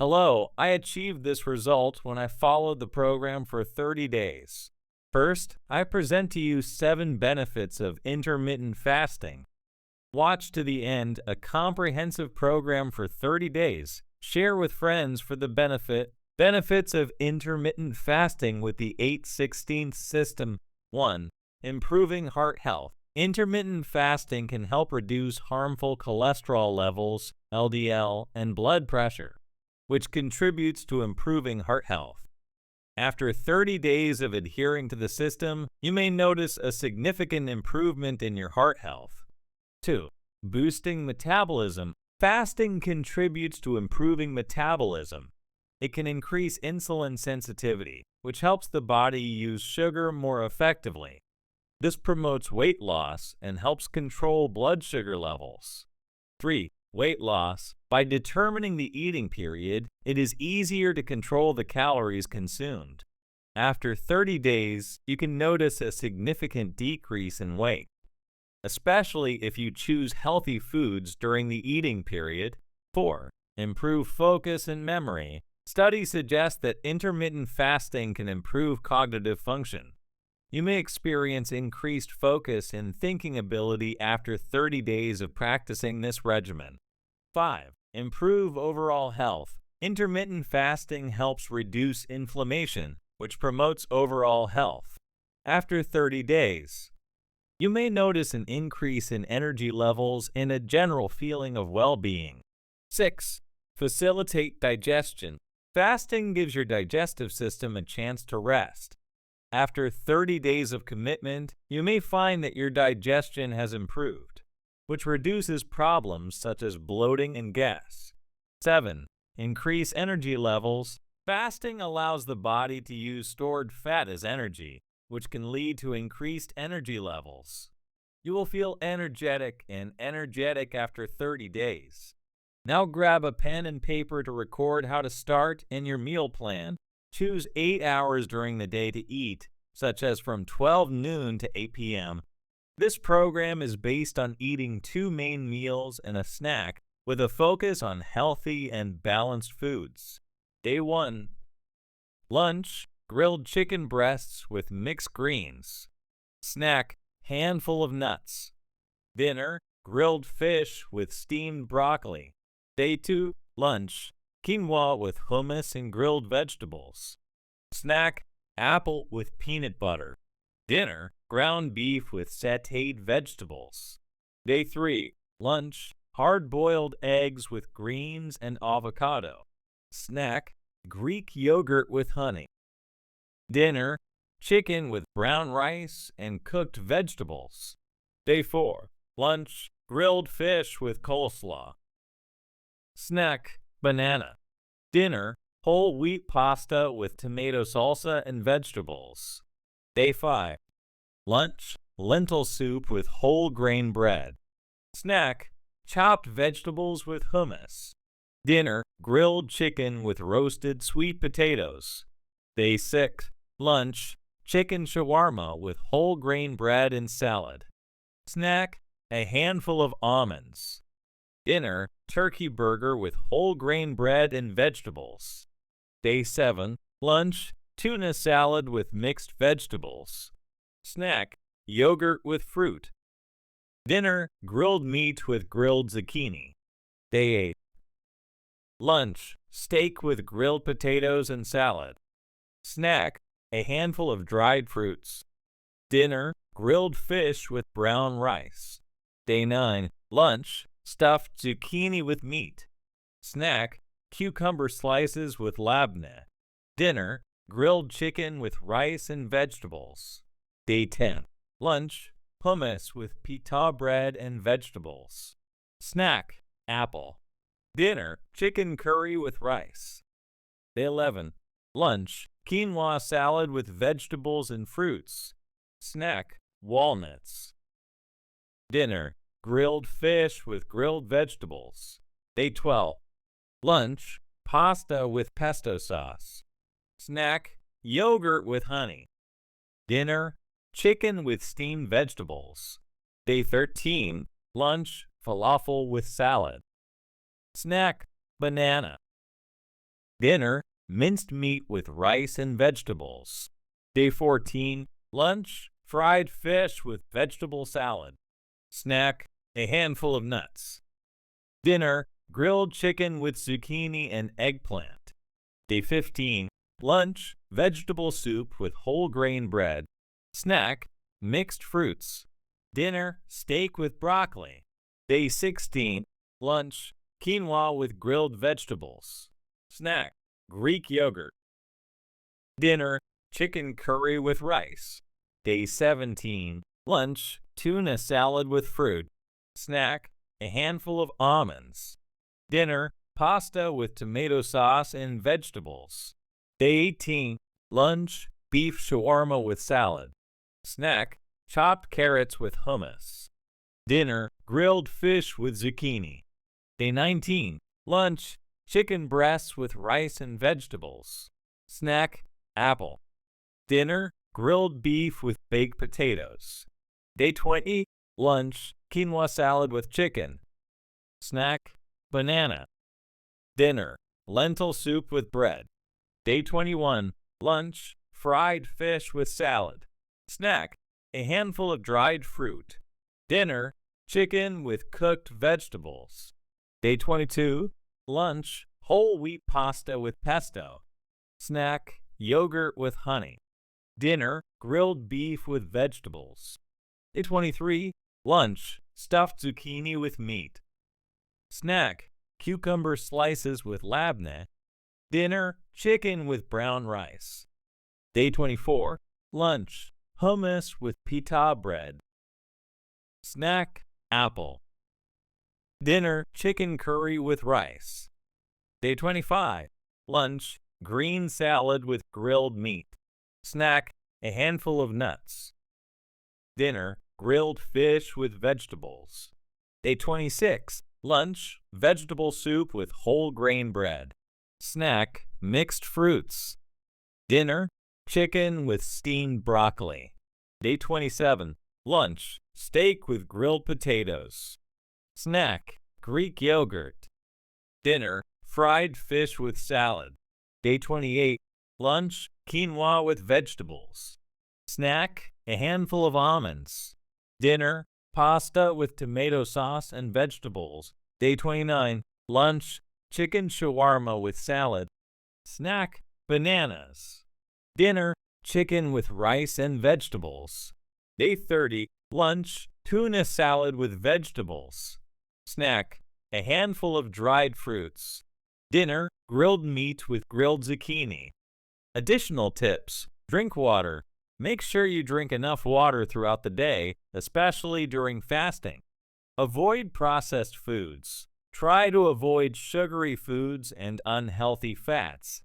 Hello, I achieved this result when I followed the program for 30 days. First, I present to you 7 benefits of intermittent fasting. Watch to the end a comprehensive program for 30 days. Share with friends for the benefits of intermittent fasting with the 8/16 system. 1. Improving heart health. Intermittent fasting can help reduce harmful cholesterol levels, LDL, and blood pressure, which contributes to improving heart health. After 30 days of adhering to the system, you may notice a significant improvement in your heart health. 2. Boosting metabolism. Fasting contributes to improving metabolism. It can increase insulin sensitivity, which helps the body use sugar more effectively. This promotes weight loss and helps control blood sugar levels. 3. Weight loss. By determining the eating period, it is easier to control the calories consumed. After 30 days, you can notice a significant decrease in weight, especially if you choose healthy foods during the eating period. 4. Improve focus and memory. Studies suggest that intermittent fasting can improve cognitive function. You may experience increased focus and thinking ability after 30 days of practicing this regimen. 5. Improve overall health. Intermittent fasting helps reduce inflammation, which promotes overall health. After 30 days, you may notice an increase in energy levels and a general feeling of well-being. 6. Facilitate digestion. Fasting gives your digestive system a chance to rest. After 30 days of commitment, you may find that your digestion has improved, which reduces problems such as bloating and gas. 7. Increase energy levels. Fasting allows the body to use stored fat as energy, which can lead to increased energy levels. You will feel energetic after 30 days. Now grab a pen and paper to record how to start in your meal plan. Choose 8 hours during the day to eat, such as from 12 noon to 8 p.m. This program is based on eating 2 main meals and a snack with a focus on healthy and balanced foods. Day 1. Lunch, grilled chicken breasts with mixed greens. Snack, handful of nuts. Dinner, grilled fish with steamed broccoli. Day 2. Lunch, quinoa with hummus and grilled vegetables. Snack, apple with peanut butter. Dinner, ground beef with sautéed vegetables. Day 3. Lunch, hard-boiled eggs with greens and avocado. Snack, Greek yogurt with honey. Dinner, chicken with brown rice and cooked vegetables. Day 4. Lunch, grilled fish with coleslaw. Snack, banana. Dinner, whole wheat pasta with tomato salsa and vegetables. Day 5. Lunch, lentil soup with whole grain bread. Snack, chopped vegetables with hummus. Dinner, grilled chicken with roasted sweet potatoes. Day 6. Lunch, chicken shawarma with whole grain bread and salad. Snack, a handful of almonds. Dinner, turkey burger with whole grain bread and vegetables. Day 7. Lunch, tuna salad with mixed vegetables. Snack, yogurt with fruit. Dinner, grilled meat with grilled zucchini. Day 8. Lunch, steak with grilled potatoes and salad. Snack, a handful of dried fruits. Dinner, grilled fish with brown rice. Day 9. Lunch, stuffed zucchini with meat. Snack, cucumber slices with labneh. Dinner, grilled chicken with rice and vegetables. Day 10. Lunch, hummus with pita bread and vegetables. Snack, apple. Dinner, chicken curry with rice. Day 11. Lunch, quinoa salad with vegetables and fruits. Snack, walnuts. Dinner, grilled fish with grilled vegetables. Day 12. Lunch, pasta with pesto sauce. Snack, yogurt with honey. Dinner, chicken with steamed vegetables. Day 13. Lunch, falafel with salad. Snack, banana. Dinner, minced meat with rice and vegetables. Day 14, lunch, fried fish with vegetable salad. Snack, a handful of nuts. Dinner, grilled chicken with zucchini and eggplant. Day 15, lunch, vegetable soup with whole grain bread. Snack, mixed fruits. Dinner, steak with broccoli. Day 16, lunch, quinoa with grilled vegetables. Snack, Greek yogurt. Dinner, chicken curry with rice. Day 17, lunch, tuna salad with fruit. Snack, a handful of almonds. Dinner, pasta with tomato sauce and vegetables. Day 18, lunch, beef shawarma with salad. Snack, chopped carrots with hummus. Dinner, grilled fish with zucchini. Day 19, lunch, chicken breasts with rice and vegetables. Snack, apple. Dinner, grilled beef with baked potatoes. Day 20, lunch, quinoa salad with chicken. Snack, banana. Dinner, lentil soup with bread. Day 21, lunch, fried fish with salad. Snack, a handful of dried fruit. Dinner, chicken with cooked vegetables. Day 22, lunch, whole wheat pasta with pesto. Snack, yogurt with honey. Dinner, grilled beef with vegetables. Day 23, lunch, stuffed zucchini with meat. Snack, cucumber slices with labneh. Dinner, chicken with brown rice. Day 24, lunch, hummus with pita bread. Snack, apple. Dinner, chicken curry with rice. Day 25, lunch, green salad with grilled meat. Snack, a handful of nuts. Dinner, grilled fish with vegetables. Day 26, lunch, vegetable soup with whole grain bread. Snack, mixed fruits. Dinner, chicken with steamed broccoli. Day 27, lunch, steak with grilled potatoes. Snack, Greek yogurt. Dinner, fried fish with salad. Day 28, lunch, quinoa with vegetables. Snack, a handful of almonds. Dinner, pasta with tomato sauce and vegetables. Day 29, lunch, chicken shawarma with salad. Snack, bananas. Dinner, chicken with rice and vegetables. Day 30, lunch, tuna salad with vegetables. Snack, a handful of dried fruits. Dinner, grilled meat with grilled zucchini. Additional tips: drink water. Make sure you drink enough water throughout the day, especially during fasting. Avoid processed foods. Try to avoid sugary foods and unhealthy fats.